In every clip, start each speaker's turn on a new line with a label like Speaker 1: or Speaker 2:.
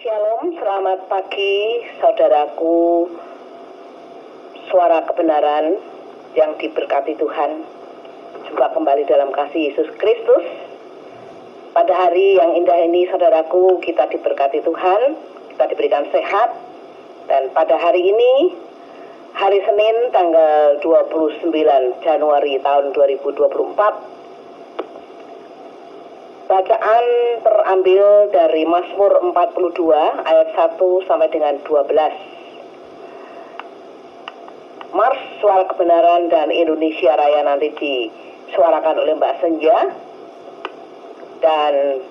Speaker 1: Shalom, selamat pagi saudaraku. Suara kebenaran yang diberkati Tuhan. Jumpa kembali dalam kasih Yesus Kristus. Pada hari yang indah ini saudaraku, kita diberkati Tuhan, kita diberikan sehat. Dan pada hari ini, hari Senin tanggal 29 Januari tahun 2024, bacaan terambil dari Mazmur 42 ayat 1 sampai dengan 12. Mars Suara Kebenaran dan Indonesia Raya nanti disuarakan oleh Mbak Senja, dan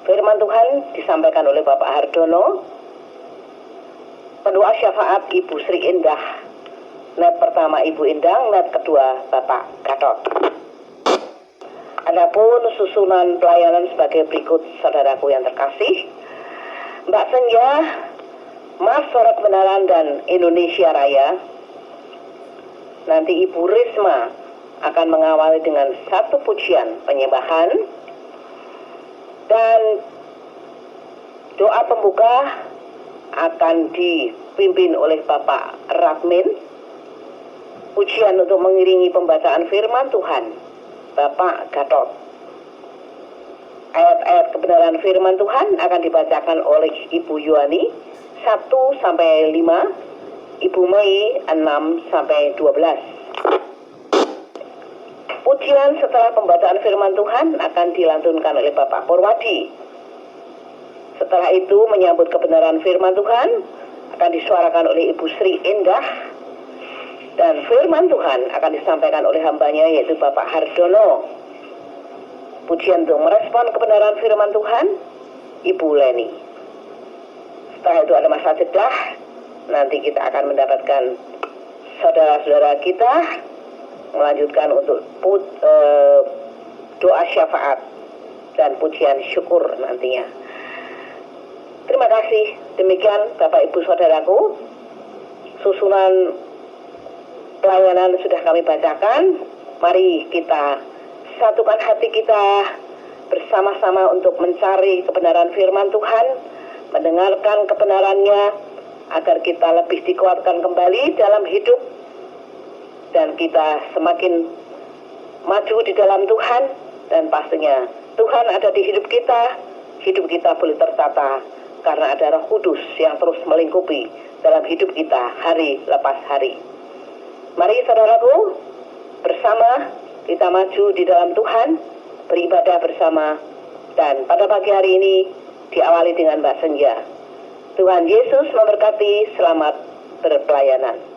Speaker 1: firman Tuhan disampaikan oleh Bapak Hardono. Pendoa syafaat Ibu Sri Indah. Net pertama Ibu Indang, net kedua Bapak Gatot. Adapun susunan pelayanan sebagai berikut, saudaraku yang terkasih. Mbak Senja, Mas Suara Kebenaran dan Indonesia Raya. Nanti Ibu Risma akan mengawali dengan satu pujian penyembahan. Dan doa pembuka akan dipimpin oleh Bapak Radmin. Pujian untuk mengiringi pembacaan firman Tuhan, Bapak Gatot. Ayat-ayat kebenaran firman Tuhan akan dibacakan oleh Ibu Yuani 1 sampai 5, Ibu Mei 6 sampai 12. Pujian setelah pembacaan firman Tuhan akan dilantunkan oleh Bapak Purwadi. Setelah itu menyambut kebenaran firman Tuhan akan disuarakan oleh Ibu Sri Indah. Dan firman Tuhan akan disampaikan oleh hambanya, yaitu Bapak Hardono. Pujian untuk merespon kebenaran firman Tuhan, Ibu Leni. Setelah itu ada masa jedah. Nanti kita akan mendapatkan saudara-saudara kita melanjutkan untuk doa syafaat dan pujian syukur nantinya. Terima kasih. Demikian Bapak Ibu Saudaraku, susunan pelayanan sudah kami bacakan. Mari kita satukan hati kita bersama-sama untuk mencari kebenaran firman Tuhan, mendengarkan kebenarannya, agar kita lebih dikuatkan kembali dalam hidup, dan kita semakin maju di dalam Tuhan. Dan pastinya Tuhan ada di hidup kita boleh tertata karena ada Roh Kudus yang terus melingkupi dalam hidup kita hari lepas hari. Mari saudaraku, bersama kita maju di dalam Tuhan, beribadah bersama. Dan pada pagi hari ini diawali dengan Mbak Senja. Tuhan Yesus memberkati, selamat berpelayanan.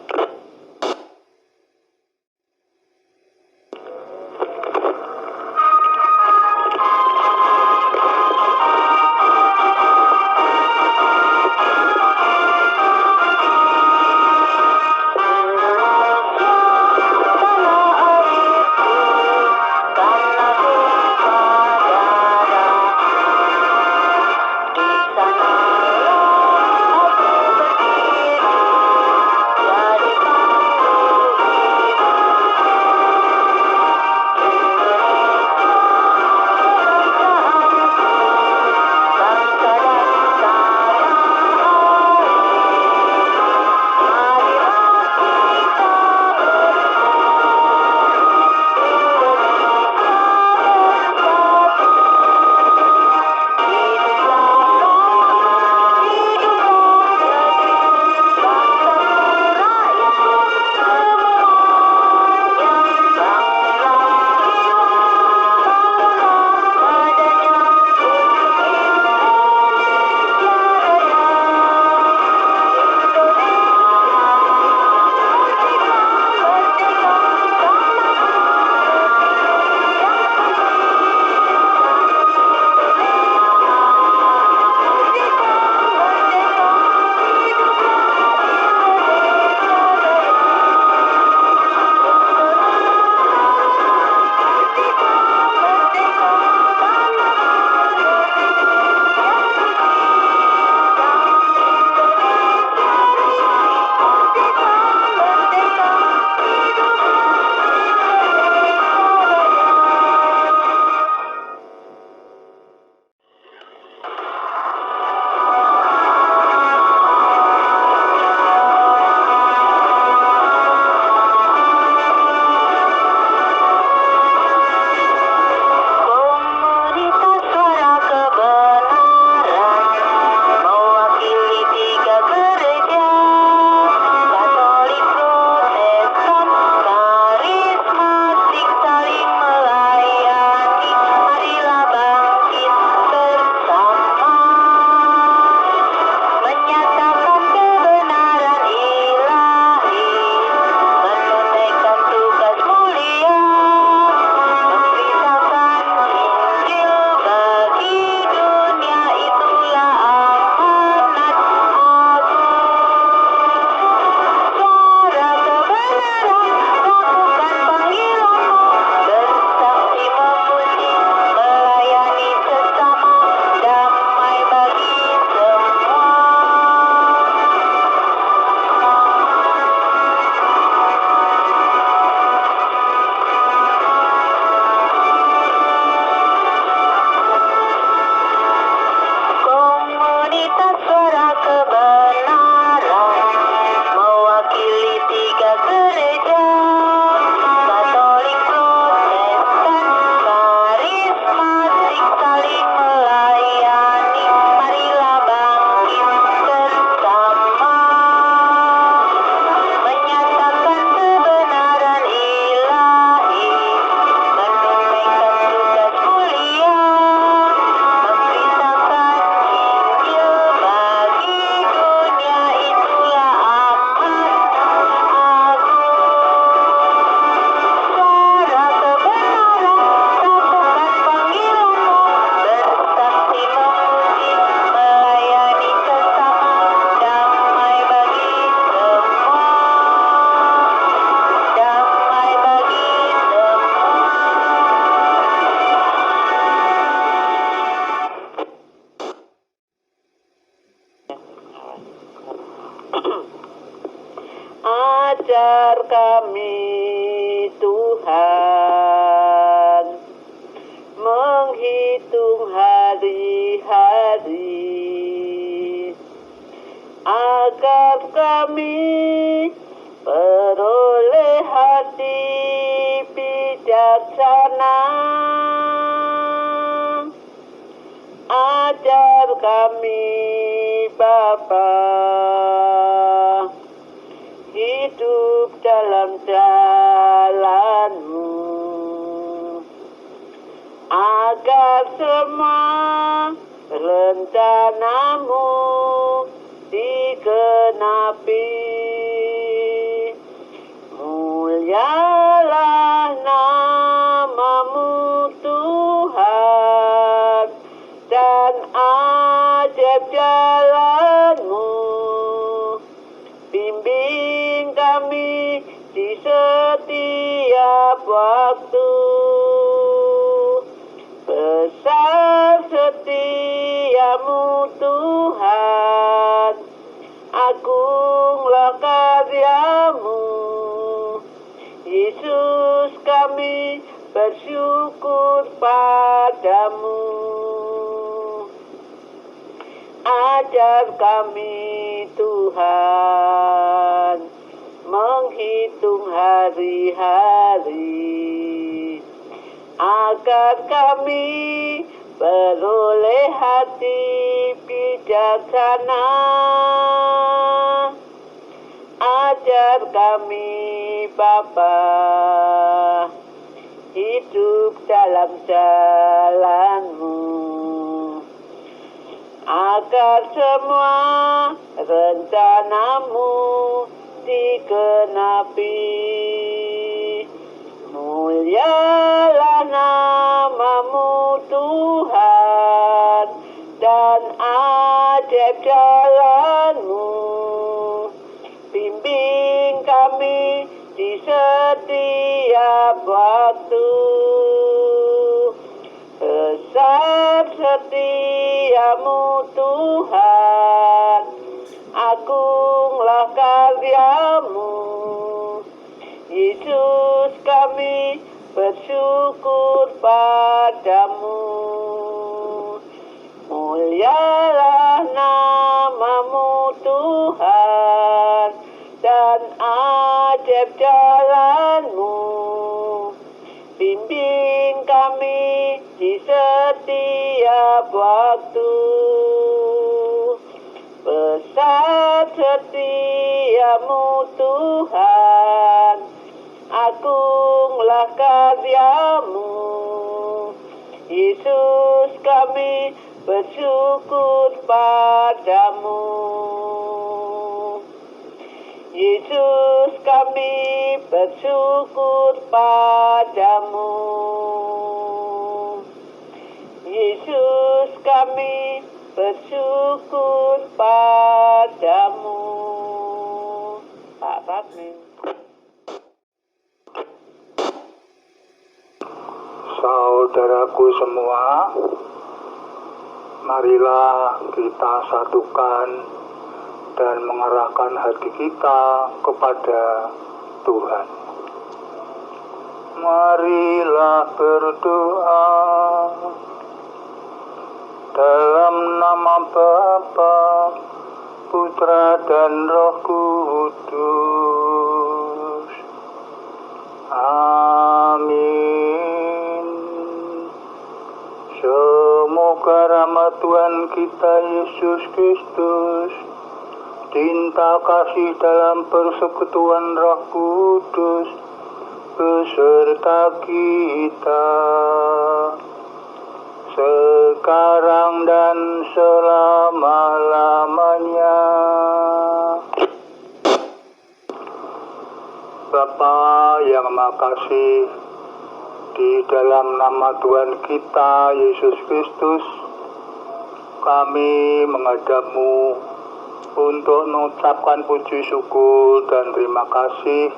Speaker 2: Ajar kami Tuhan menghitung hari-hari, agar kami peroleh hati bijaksana. Ajar kami Bapa hidup dalam jalan-Mu, agar semua rencana-Mu digenapi. Mulialah nama-Mu Tuhan, dan ajaib jalan-Mu. Bimbing kami di setiap waktu. Besar setia-Mu Tuhan, agunglah karya-Mu. Yesus, kami bersyukur padamu. Ajar kami Tuhan menghitung hari-hari, agar kami beroleh hati bijaksana. Ajar kami Bapa hidup dalam jalan-Mu, agar semua rencana-Mu digenapi. Mulialah nama-Mu Tuhan, dan ajaib jalan-Mu. Bimbing kami di setiap waktu. Besar setia-Mu Tuhan, agunglah karya-Mu. Yesus, kami bersyukur padamu. Mulialah nama-Mu Tuhan, dan ajaib jalan-Mu. Bimbing kami di setiap waktu. Besar setia-Mu Tuhan, agunglah karya-Mu. Yesus, kami bersyukur padamu. Yesus, kami bersyukur padamu. Yesus, kami bersyukur padamu. Pak Radmin.
Speaker 3: Saudaraku semua, marilah kita satukan dan mengarahkan hati kita kepada Tuhan. Marilah berdoa dalam nama Bapa, Putra dan Roh Kudus. Amin. Semoga rahmat Tuhan kita Yesus Kristus, cinta kasih dalam persekutuan Roh Kudus beserta kita sekarang dan selama-lamanya. Bapa yang Maha Kasih, di dalam nama Tuhan kita Yesus Kristus, kami menghadap-Mu untuk mengucapkan puji syukur dan terima kasih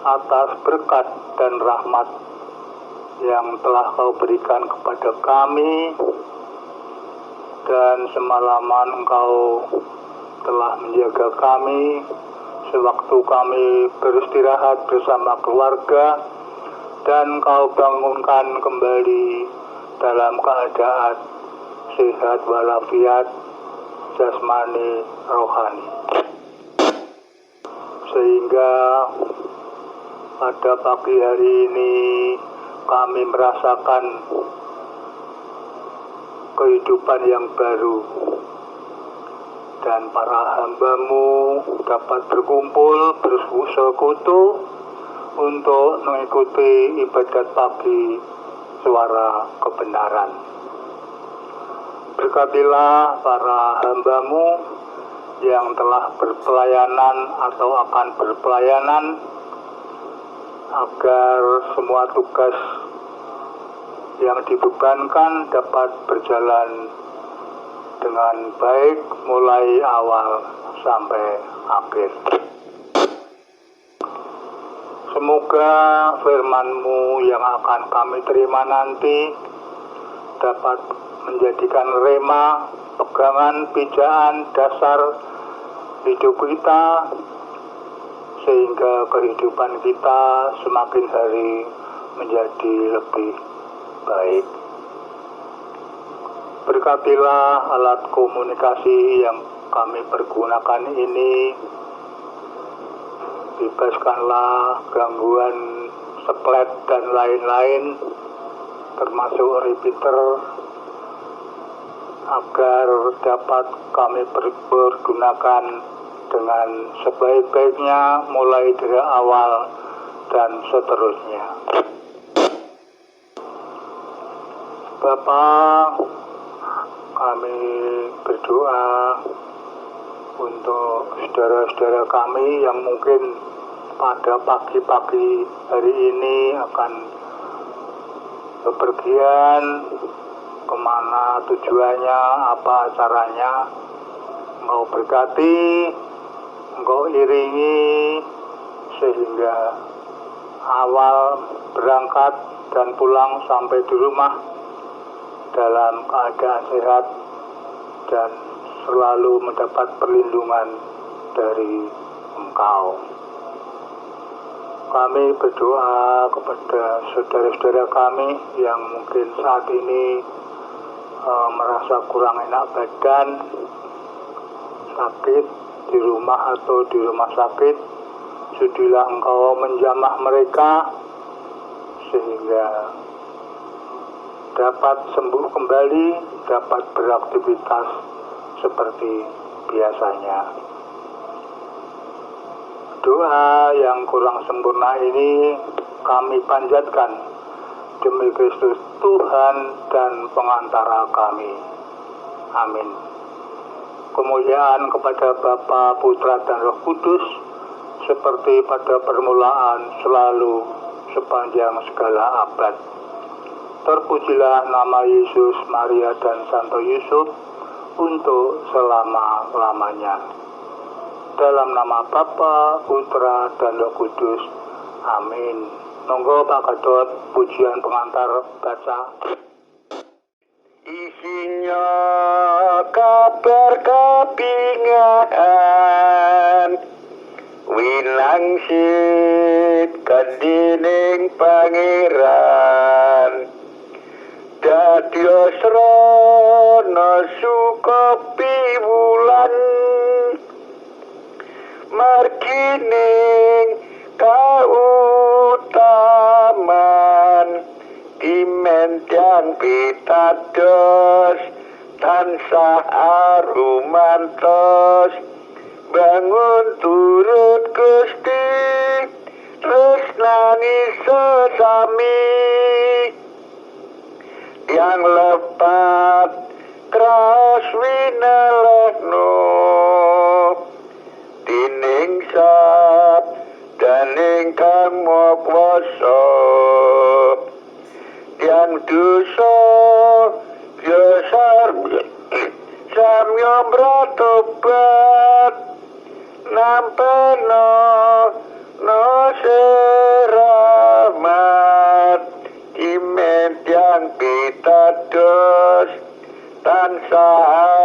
Speaker 3: atas berkat dan rahmat yang telah Kau berikan kepada kami, dan semalaman Engkau telah menjaga kami sewaktu kami beristirahat bersama keluarga, dan Kau bangunkan kembali dalam keadaan sehat walafiat jasmani rohani. Sehingga pada pagi hari ini kami merasakan kehidupan yang baru, dan para hamba-Mu dapat berkumpul bersekutu untuk mengikuti ibadat pagi suara kebenaran. Berkatilah para hamba-Mu yang telah berpelayanan atau akan berpelayanan, agar semua tugas yang dibebankan dapat berjalan dengan baik mulai awal sampai akhir. Semoga firman-Mu yang akan kami terima nanti dapat menjadikan rema, pegangan, pijaan, dasar hidup kita, sehingga kehidupan kita semakin hari menjadi lebih baik. Berkatilah alat komunikasi yang kami pergunakan ini, bebaskanlah gangguan splet dan lain-lain, termasuk repeater, agar dapat kami pergunakan dengan sebaik-baiknya mulai dari awal dan seterusnya. Bapa, kami berdoa untuk saudara-saudara kami yang mungkin pada pagi-pagi hari ini akan bepergian, kemana tujuannya, apa acaranya. Engkau berkati, Engkau iringi, sehingga awal berangkat dan pulang sampai di rumah dalam keadaan sehat dan selalu mendapat perlindungan dari Engkau. Kami berdoa kepada saudara-saudara kami yang mungkin saat ini merasa kurang enak badan, sakit di rumah atau di rumah sakit. Sudilah Engkau menjamah mereka sehingga dapat sembuh kembali, dapat beraktivitas seperti biasanya. Doa yang kurang sempurna ini kami panjatkan demi Kristus Tuhan dan pengantara kami. Amin. Kemuliaan kepada Bapa, Putra, dan Roh Kudus, seperti pada permulaan, selalu, sepanjang segala abad. Terpujilah nama Yesus, Maria, dan Santo Yusuf untuk selama-lamanya. Dalam nama Bapa, Putra, dan Roh Kudus. Amin. Monggo Pak Gatot, pujian pengantar baca. Isinya kabar kabingahan, winangsit kandining pangeran, dadya srana suka piwulan, margining kautaman, dimentyang pitados tansah arumantos, bangun turut Gusti tresnani sesami, tiang lepat kras winelehno, tiningsap dan ingkang makwasa, tiang dosa biasar samya bratobat, nampeno no seramat, dimentyang pitados tansah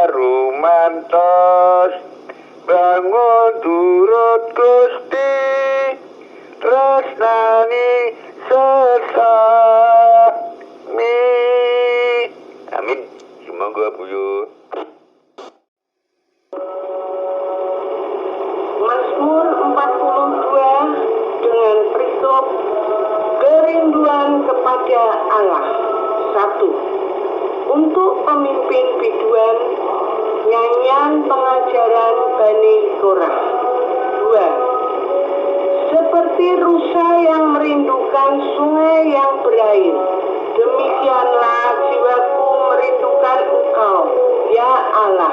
Speaker 3: arumantos, bangun turut Gusti tresnani sesami. Amin. Semoga buyut.
Speaker 1: Mazmur 42 dengan perikop kerinduan kepada Allah. 1. Untuk pemimpin biduan, nyanyian pengajaran Bani Korah. 2. Seperti rusa yang merindukan sungai yang berair, demikianlah jiwaku merindukan Engkau, ya Allah.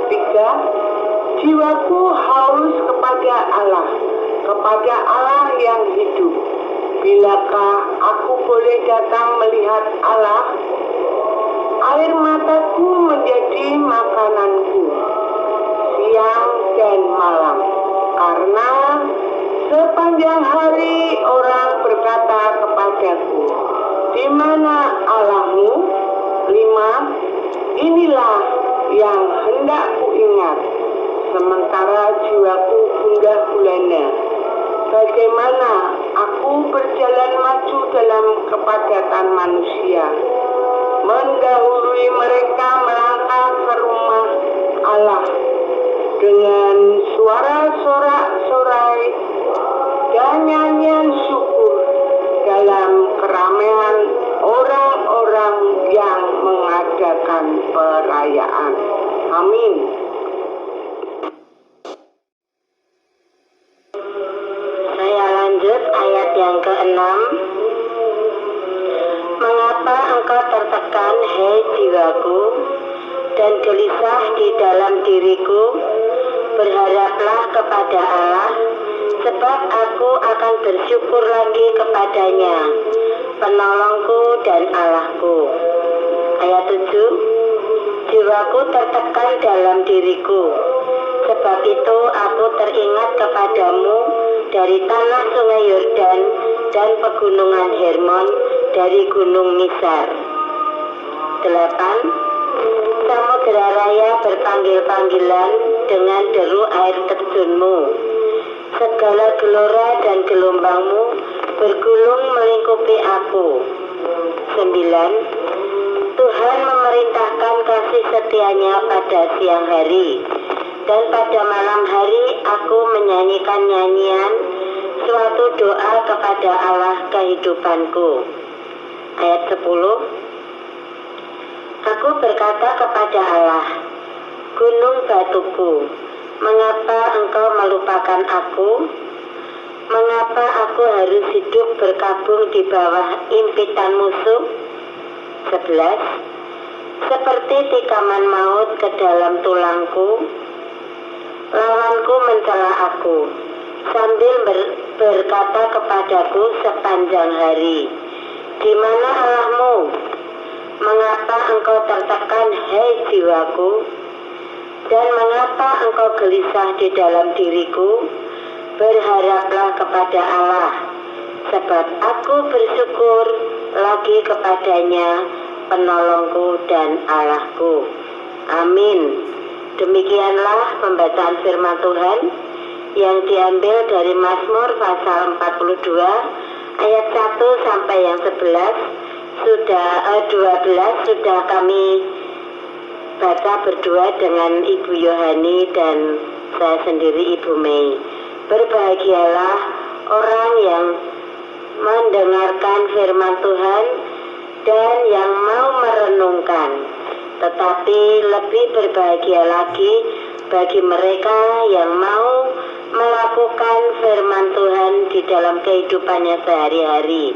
Speaker 1: 3. Jiwaku haus kepada Allah yang hidup. Bilakah aku boleh datang melihat Allah? Air mataku menjadi makananku siang dan malam, karena sepanjang hari orang berkata kepadaku, di mana Allahmu? 5. Inilah yang hendak kuingat, sementara jiwaku gundah gulana. Bagaimana aku berjalan maju dalam kepadatan manusia, mendahului mereka melangkah ke rumah Allah dengan suara sorak-sorai dan nyanyian syukur dalam keramaian orang-orang yang mengadakan perayaan. Amin. Saya lanjut ayat yang ke-6. Mengapa engkau tertekan, hei jiwaku, dan gelisah di dalam diriku? Berharaplah kepada Allah, sebab aku akan bersyukur lagi kepadanya, penolongku dan Allahku. Ayat 7. Jiwaku tertekan dalam diriku, sebab itu aku teringat kepadamu dari tanah sungai Yordan dan pegunungan Hermon, dari gunung Misar. 8. Samudera raya berpanggil-panggilan dengan deru air terjunmu. Segala gelora dan gelombangmu bergulung melingkupi aku. 9. Tuhan memerintahkan kasih setianya pada siang hari, dan pada malam hari aku menyanyikan nyanyian suatu doa kepada Allah kehidupanku. Ayat 10. Aku berkata kepada Allah, gunung batuku, mengapa engkau melupakan aku? Mengapa aku harus hidup berkabung di bawah impitan musuh? 11. Seperti tikaman maut ke dalam tulangku, lawanku mencela aku, sambil berkata kepadaku sepanjang hari, di mana Allahmu? Mengapa engkau tertekan, hei jiwaku? Dan mengapa engkau gelisah di dalam diriku? Berharaplah kepada Allah, sebab aku bersyukur lagi kepadanya, penolongku dan Allahku. Amin. Demikianlah pembacaan firman Tuhan yang diambil dari Mazmur pasal 42 ayat 1 sampai yang 11. 12 sudah kami baca berdua dengan Ibu Yohani dan saya sendiri Ibu Mei. Berbahagialah orang yang mendengarkan firman Tuhan dan yang mau merenungkan, tetapi lebih berbahagia lagi bagi mereka yang mau melakukan firman Tuhan di dalam kehidupannya sehari-hari.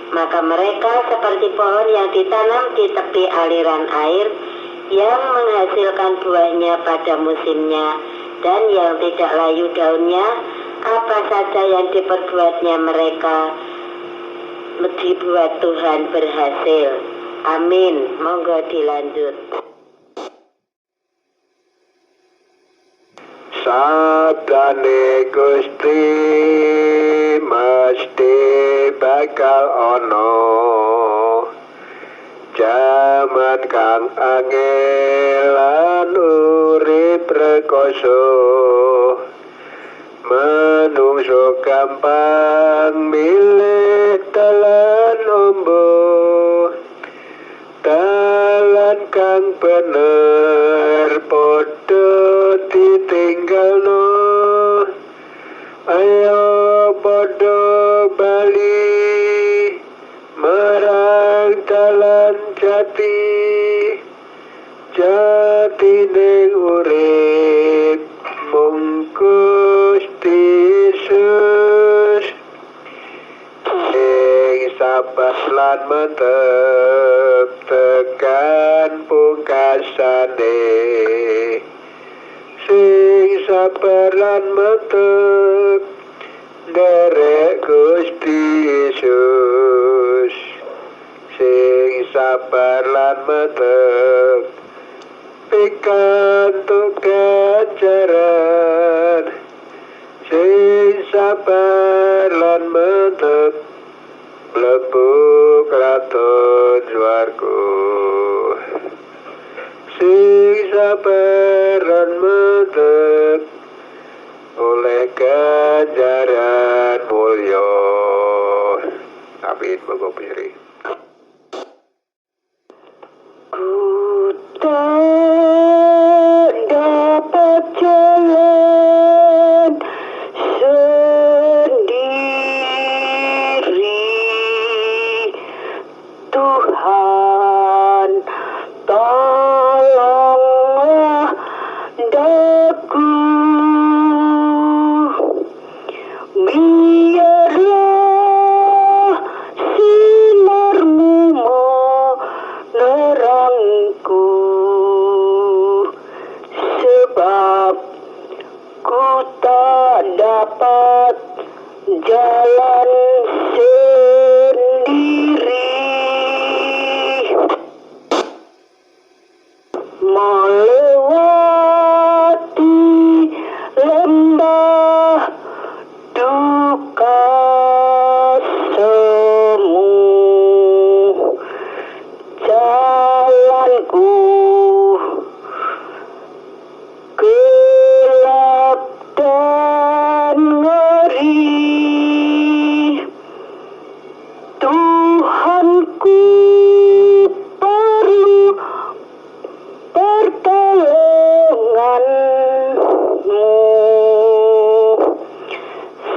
Speaker 1: Maka mereka seperti pohon yang ditanam di tepi aliran air, yang menghasilkan buahnya pada musimnya, dan yang tidak layu daunnya. Apa saja yang diperbuatnya mereka dibuat Tuhan berhasil. Amin. Monggo dilanjut.
Speaker 4: Sabdane Gusti mesti bakal ono, jaman kang angel lan urip rekoso. mongso gampang milik dalan ombo, dalan kang bener padha ditinggalno. Ayo padha bali marang dalan jati, jatine urip mung Gusti Yesus. Sing sabar lan mantep tekan pungkasane, sing sabar lan mantep derek Gusti Yesus. Sing sabar lan mantep pikantuk ganjaran, sing sabar lan mantep mlebu kraton swarga. Sing sabar lan mantep oleh ganjaran mulya. Amin. Moga putri.
Speaker 1: Ku tak dapat jalan sendiri, Tuhan tolonglah daku. Biarlah sinarmu menerangku, sebab ku tak dapat jalan sendiri. Melewati lembah duka semu, jalanku gelap dan ngeri. Tuhanku perlu pertolonganmu,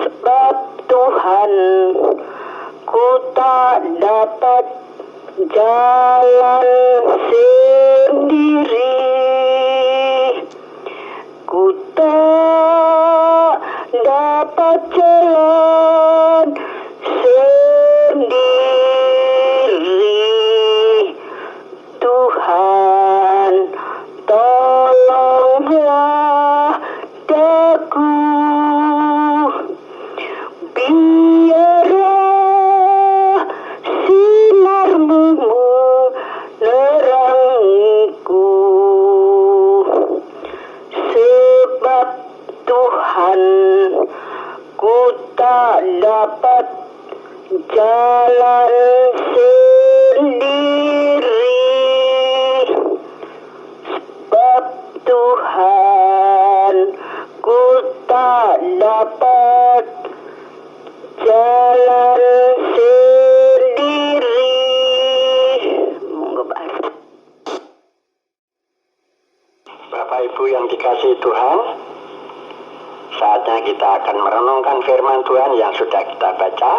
Speaker 1: sebab Tuhan ku tak dapat jalan sendiri. Ku tak dapat jalan sendiri. Tuhan tolonglah daku. Biarlah sinarmu menerangku, sebab Tuhan ku tak dapat jalan sendiri. Sebab Tuhan ku tak dapat jalan sendiri. Monggo Pak.
Speaker 5: Bapak Ibu yang dikasihi Tuhan, saatnya kita akan merenungkan firman Tuhan yang sudah kita baca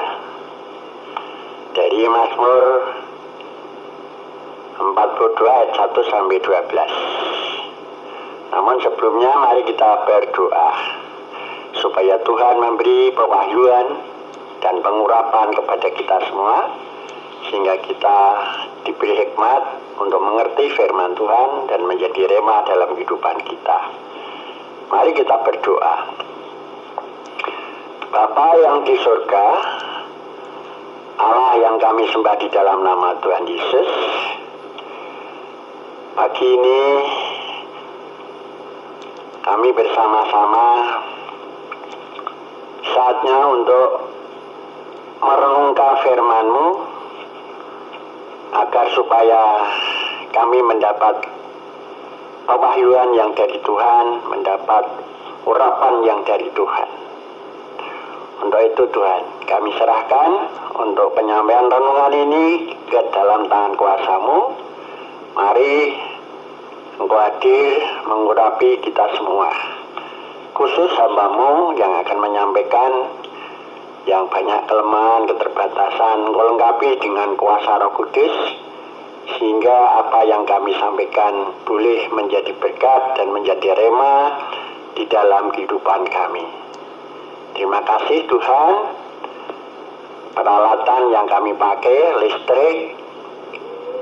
Speaker 5: dari Mazmur 42 ayat 1 sampai 12. Namun sebelumnya mari kita berdoa supaya Tuhan memberi pewahyuan dan pengurapan kepada kita semua, sehingga kita diberi hikmat untuk mengerti firman Tuhan dan menjadi rema dalam kehidupan kita. Mari kita berdoa. Bapa yang di surga, Allah yang kami sembah di dalam nama Tuhan Yesus, pagi ini kami bersama-sama saatnya untuk merenungkan firman-Mu, agar supaya kami mendapat pewahyuan yang dari Tuhan, mendapat urapan yang dari Tuhan. Untuk itu Tuhan, kami serahkan untuk penyampaian renungan ini ke dalam tangan kuasa-Mu. Mari Engkau hadir mengurapi kita semua, khusus hamba-Mu yang akan menyampaikan yang banyak kelemahan, keterbatasan. Engkau lengkapi dengan kuasa Roh Kudus, sehingga apa yang kami sampaikan boleh menjadi berkat dan menjadi rema di dalam kehidupan kami. Terima kasih Tuhan. Peralatan yang kami pakai, listrik,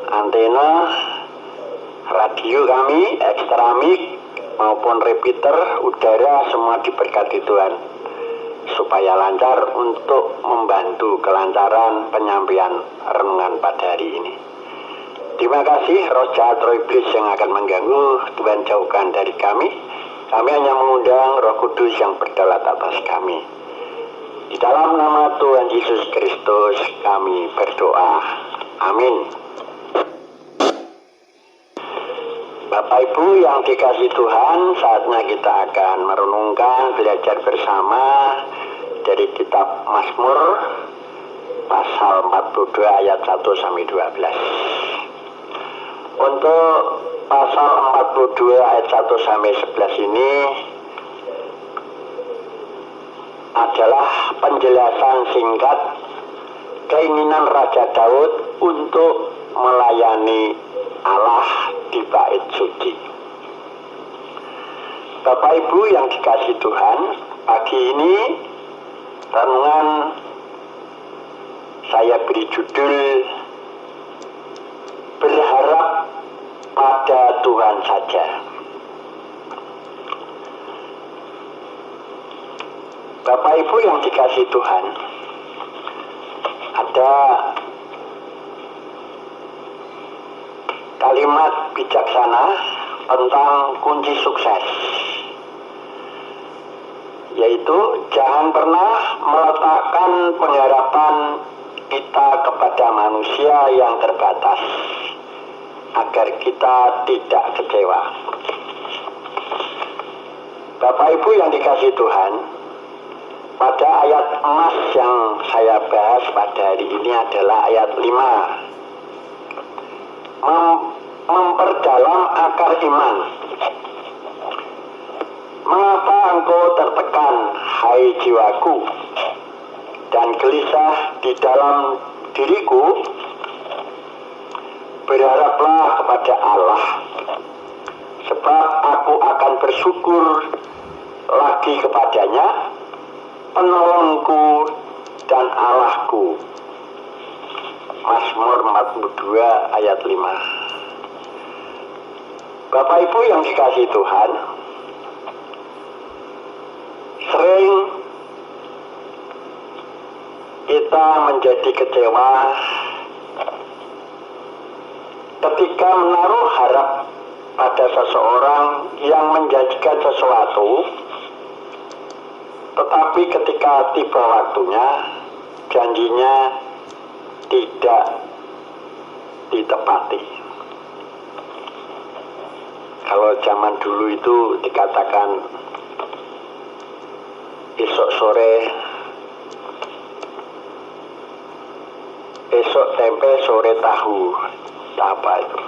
Speaker 5: antena, radio kami, ekstra mic maupun repeater udara semua diberkati Tuhan, supaya lancar untuk membantu kelancaran penyampaian renungan pada hari ini. Terima kasih roh jahat, roh iblis yang akan mengganggu, Tuhan jauhkan dari kami. Kami hanya mengundang Roh Kudus yang berdaulat atas kami. Di dalam nama Tuhan Yesus Kristus kami berdoa. Amin. Bapak Ibu yang dikasihi Tuhan, saatnya kita akan merenungkan, belajar bersama dari kitab Mazmur pasal 42 ayat 1 sampai 12. Untuk pasal 42 ayat 1 sampai 11 ini adalah penjelasan singkat keinginan Raja Daud untuk melayani Allah di bait suci. Bapak Ibu yang dikasihi Tuhan, pagi ini renungan saya beri judul Berharap pada Tuhan saja. Bapak Ibu yang dikasihi Tuhan, ada kalimat bijaksana tentang kunci sukses, yaitu jangan pernah meletakkan pengharapan kita kepada manusia yang terbatas, agar kita tidak kecewa. Bapak Ibu yang dikasihi Tuhan, pada ayat emas yang saya bahas pada hari ini adalah ayat 5. Memperdalam akar iman. Mengapa engkau tertekan, hai jiwaku, dan gelisah di dalam diriku? Berharaplah kepada Allah, sebab aku akan bersyukur lagi kepadanya, penolongku dan Allahku. Mazmur 42 ayat 5. Bapak Ibu yang dikasihi Tuhan, sering kita menjadi kecewa ketika menaruh harap pada seseorang yang menjanjikan sesuatu, tetapi ketika tiba waktunya, janjinya tidak ditepati. Kalau zaman dulu itu dikatakan esok tempe sore tahu, apa itu?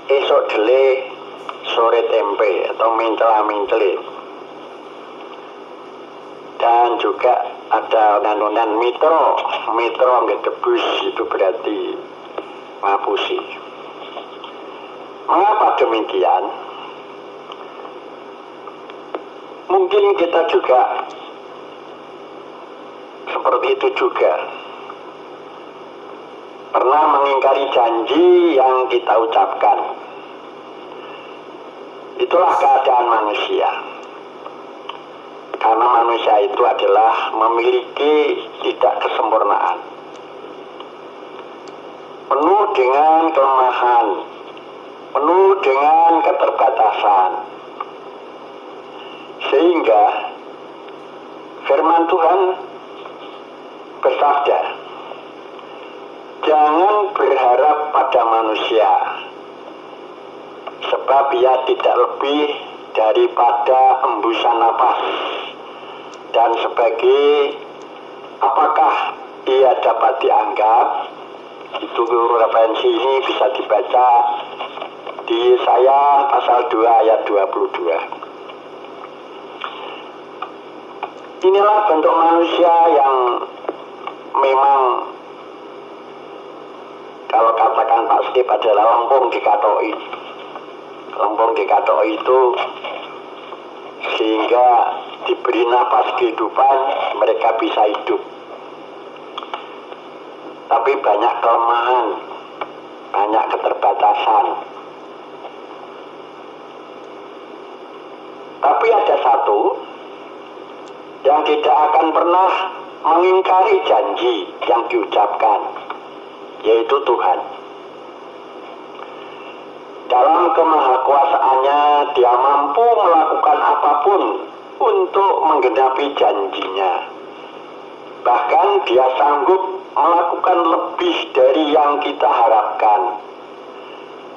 Speaker 5: Esok dele sore tempe atau mencela-menceli. Dan juga ada nanunan mitro nggak debus, itu berarti ngapusi. Mengapa demikian? Mungkin kita juga seperti itu juga, pernah mengingkari janji yang kita ucapkan. Itulah keadaan manusia. Karena manusia itu adalah memiliki tidak kesempurnaan, penuh dengan kelemahan, penuh dengan keterbatasan. Sehingga firman Tuhan bersabda, jangan berharap pada manusia, sebab ia tidak lebih daripada embusan napas, dan sebagai Apakah ia dapat dianggap? Itu referensi ini bisa dibaca di Yesaya pasal 2 ayat 22. Inilah bentuk manusia yang memang kalau katakan Pak Skip adalah lempung dikatoi. Lempung dikatoi itu sehingga diberi napas kehidupan mereka bisa hidup. Tapi banyak kelemahan, banyak keterbatasan. Tapi ada satu yang tidak akan pernah mengingkari janji yang diucapkan, yaitu Tuhan. Dalam kemahakuasaannya, Dia mampu melakukan apapun untuk menggenapi janjinya. Bahkan Dia sanggup melakukan lebih dari yang kita harapkan.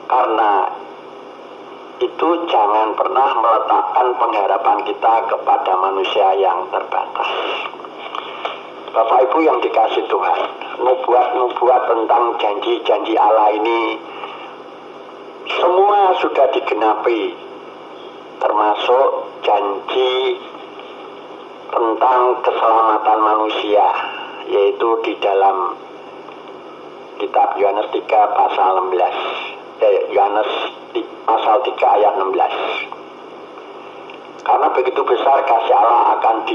Speaker 5: Karena itu jangan pernah meletakkan pengharapan kita kepada manusia yang terbatas. Bapak Ibu yang dikasih Tuhan, nubuat-nubuat tentang janji-janji Allah ini semua sudah digenapi, termasuk janji tentang keselamatan manusia, yaitu di dalam kitab Yohanes 3 pasal 16. Yohanes pasal 3 ayat 16. Karena begitu besar kasih Allah akan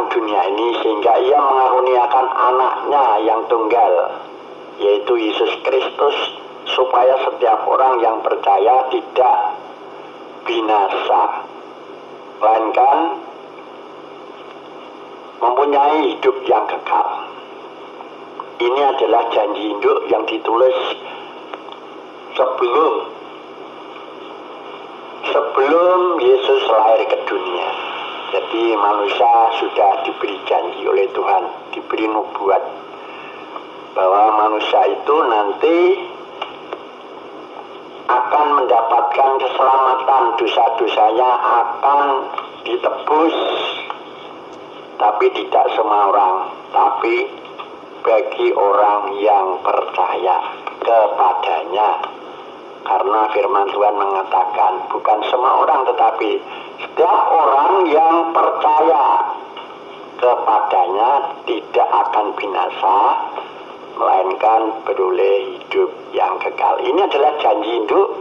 Speaker 5: dunia ini, sehingga Ia mengaruniakan anaknya yang tunggal, yaitu Yesus Kristus, supaya setiap orang yang percaya tidak binasa, melainkan mempunyai hidup yang kekal. Ini adalah janji induk yang ditulis sebelum Yesus lahir ke dunia. Jadi manusia sudah diberi janji oleh Tuhan, diberi nubuat bahwa manusia itu nanti akan mendapatkan keselamatan, dosa-dosanya akan ditebus. Tapi tidak semua orang, tapi bagi orang yang percaya kepadanya. Karena firman Tuhan mengatakan bukan semua orang, tetapi setiap orang yang percaya kepadanya tidak akan binasa, melainkan beroleh hidup yang kekal. Ini adalah janji induk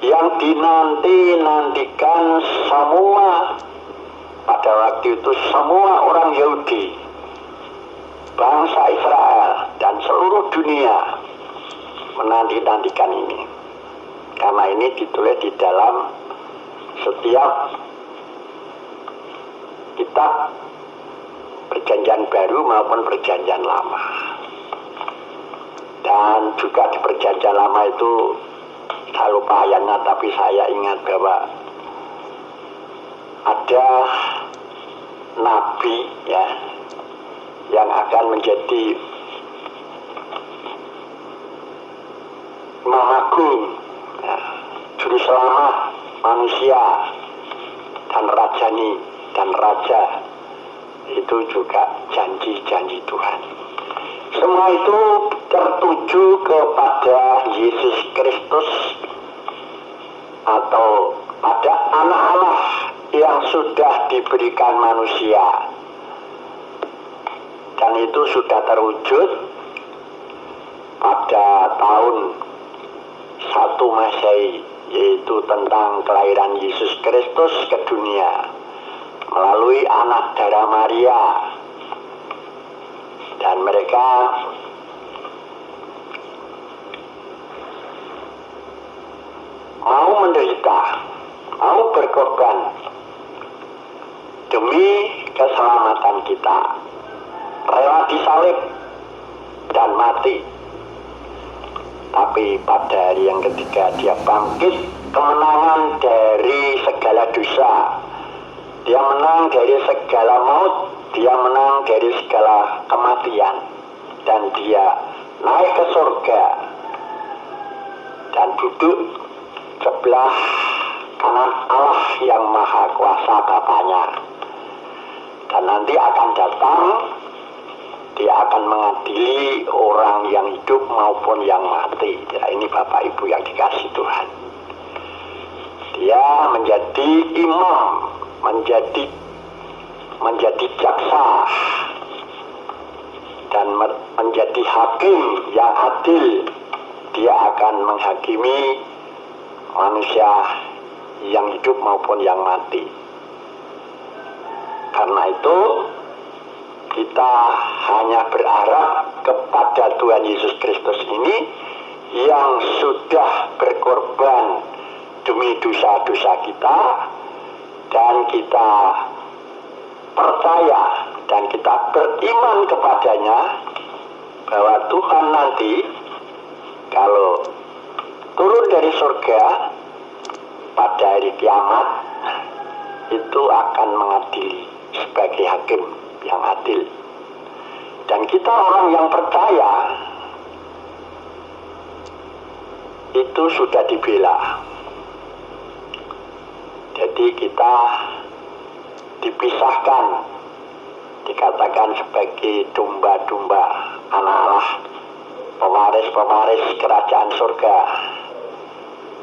Speaker 5: yang dinanti-nantikan semua. Pada waktu itu semua orang Yahudi, bangsa Israel, dan seluruh dunia menanti-nantikan ini. Karena ini ditulis di dalam setiap kitab Perjanjian Baru maupun Perjanjian Lama. Dan juga di Perjanjian Lama itu, saya lupa ayatnya, tapi saya ingat bahwa ada nabi ya yang akan menjadi Imam Agung, ya, juru selamat manusia dan rajani dan raja. Itu juga janji-janji Tuhan. Semua itu tertuju kepada Yesus Kristus atau pada anak Allah yang sudah diberikan manusia, dan itu sudah terwujud pada tahun 1 Masehi, yaitu tentang kelahiran Yesus Kristus ke dunia melalui anak darah Maria. Dan mereka mau menderita, mau berkorban demi keselamatan kita, rela disalib dan mati. Tapi pada hari yang ketiga Dia bangkit, kemenangan dari segala dosa, Dia menang dari segala maut, Dia menang dari segala kematian, dan Dia naik ke surga dan duduk sebelah kanan Allah yang maha kuasa katanya. Dan nanti akan datang, dia akan mengadili orang yang hidup maupun yang mati. Ya, ini Bapak Ibu yang dikasih Tuhan. Dia menjadi imam, menjadi jaksa, dan menjadi hakim yang adil. Dia akan menghakimi manusia yang hidup maupun yang mati. Karena itu kita hanya berharap kepada Tuhan Yesus Kristus ini yang sudah berkorban demi dosa-dosa kita, dan kita percaya dan kita beriman kepadanya bahwa Tuhan nanti kalau turun dari surga pada hari kiamat itu akan mengadili sebagai hakim yang adil. Dan kita orang yang percaya itu sudah dibela. Jadi kita dipisahkan, dikatakan sebagai domba-domba anak Allah, pewaris-pewaris kerajaan surga.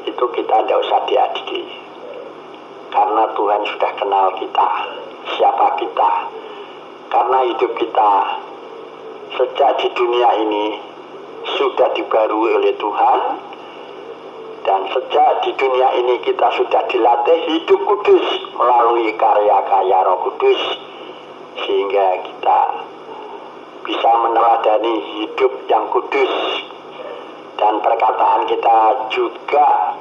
Speaker 5: Itu kita tidak usah diadili, karena Tuhan sudah kenal kita, siapa kita. Karena hidup kita sejak di dunia ini sudah dibarui oleh Tuhan, dan sejak di dunia ini kita sudah dilatih hidup kudus melalui karya-karya Roh Kudus, sehingga kita bisa meneladani hidup yang kudus. Dan perkataan kita juga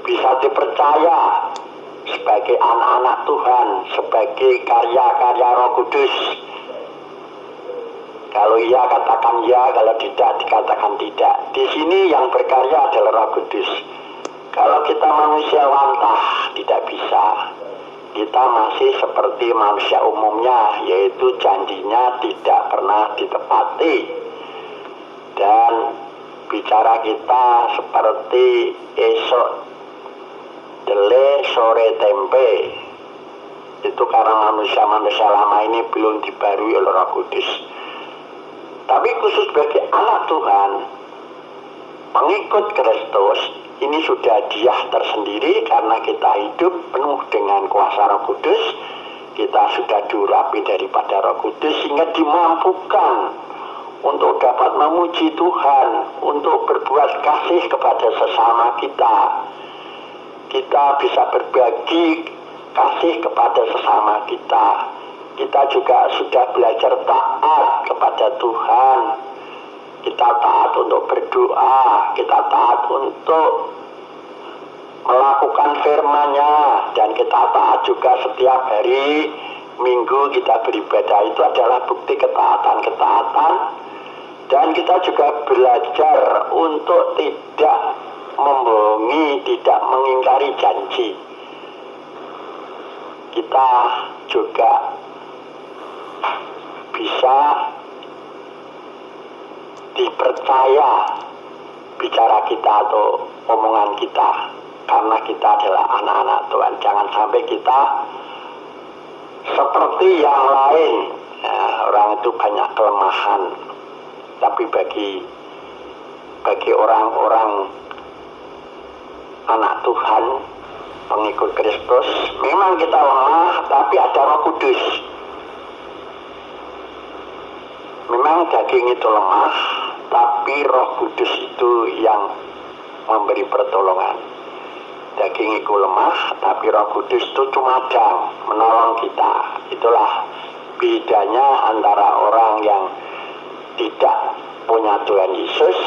Speaker 5: bisa dipercaya sebagai anak-anak Tuhan, sebagai karya-karya Roh Kudus. Kalau iya katakan ya, kalau tidak dikatakan tidak. Di sini yang berkarya adalah Roh Kudus. Kalau kita manusia wantah tidak bisa. Kita masih seperti manusia umumnya, yaitu janjinya tidak pernah ditepati. Dan bicara kita seperti esok dele sore tempe. Itu karena manusia-manusia lama ini belum dibarui oleh Roh Kudus. Tapi khusus bagi anak Tuhan, pengikut Kristus, ini sudah hadiah tersendiri karena kita hidup penuh dengan kuasa Roh Kudus. Kita sudah diurapi daripada Roh Kudus sehingga dimampukan untuk dapat memuji Tuhan, untuk berbuat kasih kepada sesama kita. Kita bisa berbagi kasih kepada sesama kita. Kita juga sudah belajar taat kepada Tuhan. Kita taat untuk berdoa, kita taat untuk melakukan firman-Nya, dan kita taat juga setiap hari Minggu kita beribadah. Itu adalah bukti ketaatan. Dan kita juga belajar untuk tidak membohongi, tidak mengingkari janji. Kita juga bisa dipercaya bicara kita atau omongan kita, karena kita adalah anak-anak Tuhan. Jangan sampai kita seperti yang lain. Orang itu banyak kelemahan, tapi bagi orang-orang anak Tuhan, pengikut Kristus, memang kita lemah, tapi ada Roh Kudus. Memang daging itu lemah, tapi Roh Kudus itu yang memberi pertolongan. Daging itu lemah, tapi Roh Kudus itu cumadang menolong kita. Itulah bedanya antara orang yang tidak punya Tuhan Yesus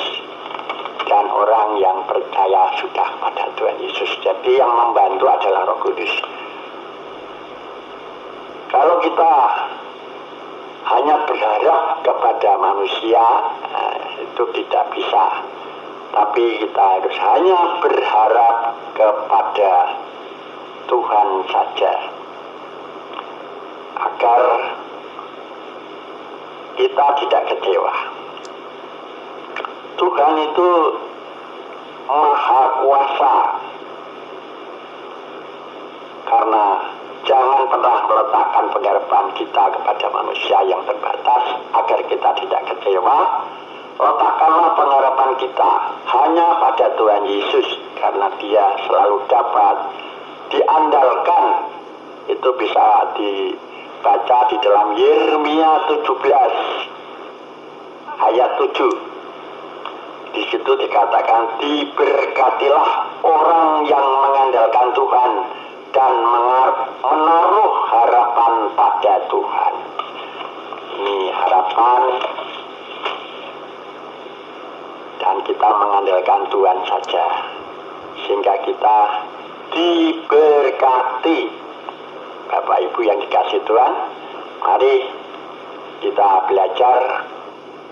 Speaker 5: dan orang yang percaya sudah pada Tuhan Yesus. Jadi yang membantu adalah Roh Kudus. Kalau kita hanya berharap kepada manusia, itu tidak bisa. Tapi kita harus hanya berharap kepada Tuhan saja, agar kita tidak kecewa. Tuhan itu Maha Kuasa, karena Jangan pernah meletakkan pengharapan kita kepada manusia yang terbatas agar kita tidak kecewa. Letakkanlah pengharapan kita hanya pada Tuhan Yesus, karena Dia selalu dapat diandalkan. Itu bisa dibaca di dalam Yeremia 17 ayat 7. Di situ dikatakan, diberkatilah orang yang mengandalkan Tuhan dan menaruh harapan pada Tuhan. Ini harapan, dan kita mengandalkan Tuhan saja, sehingga kita diberkati. Bapak Ibu yang dikasih Tuhan, mari kita belajar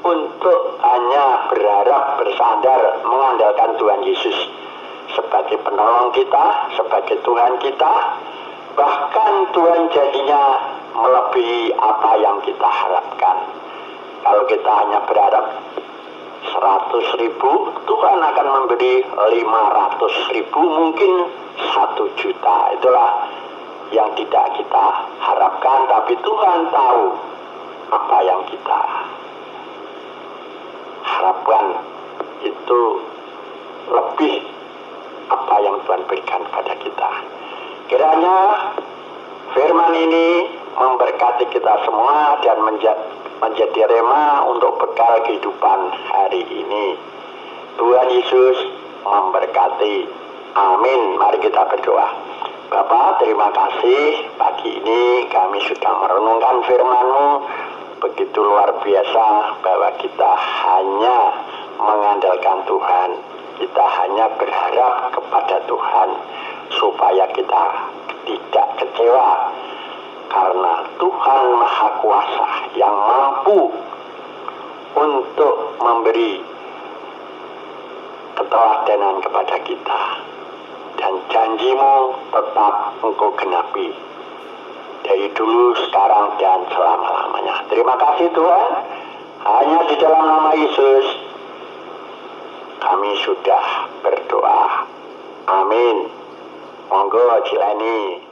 Speaker 5: untuk hanya berharap, bersandar, mengandalkan Tuhan Yesus sebagai penolong kita, sebagai Tuhan kita. Bahkan Tuhan jadinya melebihi apa yang kita harapkan. Kalau kita hanya berharap 100.000, Tuhan akan memberi 500.000, mungkin 1 juta. Itulah yang tidak kita harapkan, tapi Tuhan tahu apa yang kita harapkan. Itu lebih apa yang Tuhan berikan kepada kita. Kiranya firman ini memberkati kita semua dan menjadi rema untuk bekal kehidupan hari ini. Tuhan Yesus memberkati. Amin. Mari kita berdoa. Bapa, terima kasih pagi ini kami sudah merenungkan firman-Mu. Begitu luar biasa bahwa kita hanya mengandalkan Tuhan. Kita hanya berharap kepada Tuhan supaya kita tidak kecewa. Karena Tuhan Maha Kuasa yang mampu untuk memberi keteladanan kepada kita. Dan janji-Mu tetap Engkau genapi dari dulu, sekarang, dan selama-lamanya. Terima kasih Tuhan. Hanya di dalam nama Yesus kami sudah berdoa. Amin. Monggo Cileni.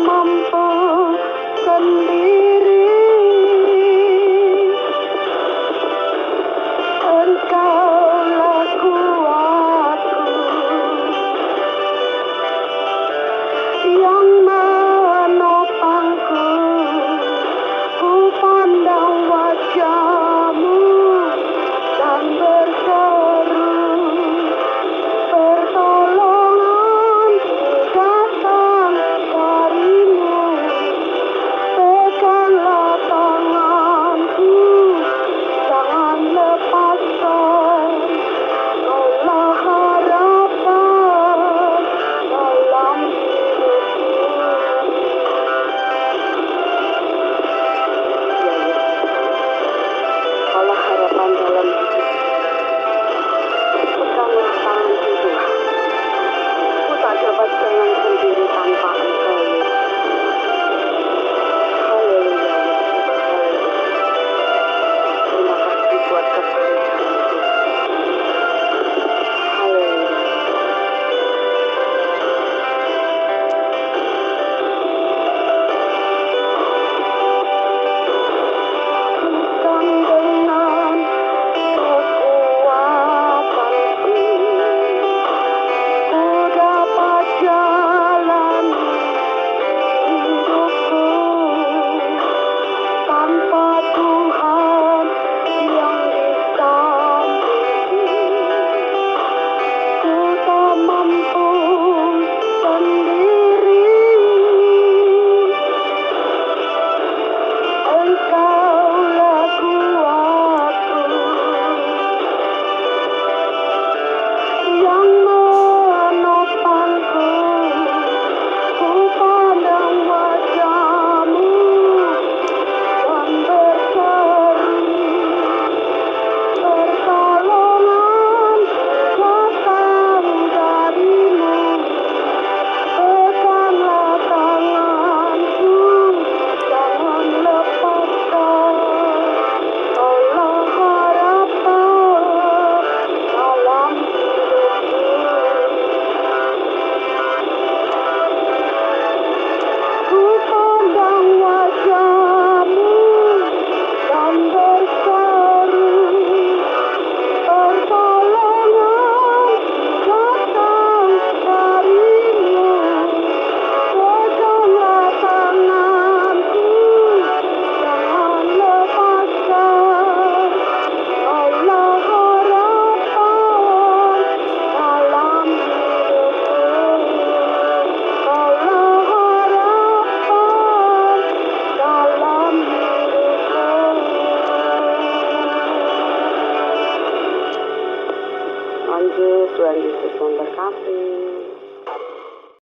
Speaker 6: Mampu sendiri.